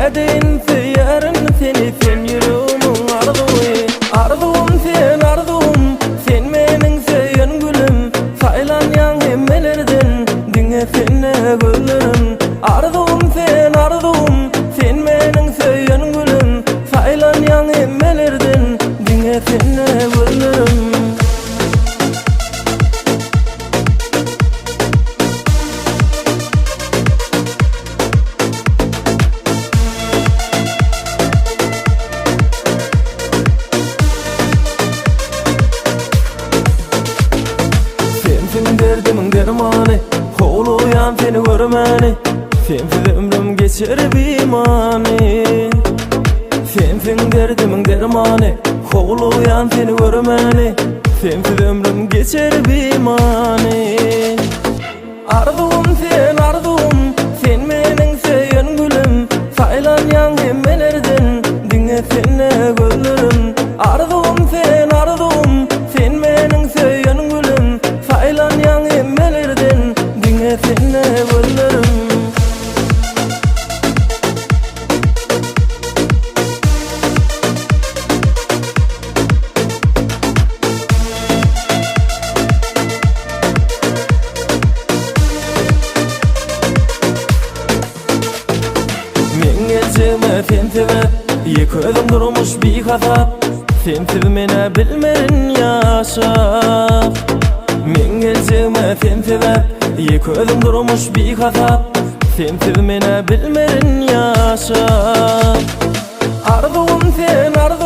Edin yarın seni sen yürümün arzuy. Arzum sen arzum, sen menin söyün gülüm. Saylanyan emmelerden dinge senne güllerim. Arzum sen arzum, sen menin söyün gülüm. Saylanyan emmelerden dinge senne güllerim. Sensin derdimin dermanı, kovuluyan seni görmeni. Sensiz ömrüm geçer bir mani. Sensin derdimin dermanı, kovuluyan seni görmeni. Sensiz ömrüm geçer bir mani. Arzum sen arzum, sen menin söyün gülüm. Saylanyan emmelerden dinge senne güllerim. Arzum sen arzum, sen menin söyün gülüm. Saylanyan emmelerden dinge senne güllerim. Geceme sen sebep, iki özüm durmuş bir kasap. Sensiz mene bilmerin yaşap. Men geceme sen sebep, iki özüm durmuş bir kasap. Sensiz mene bilmerin yaşap. Arzum sen arzum,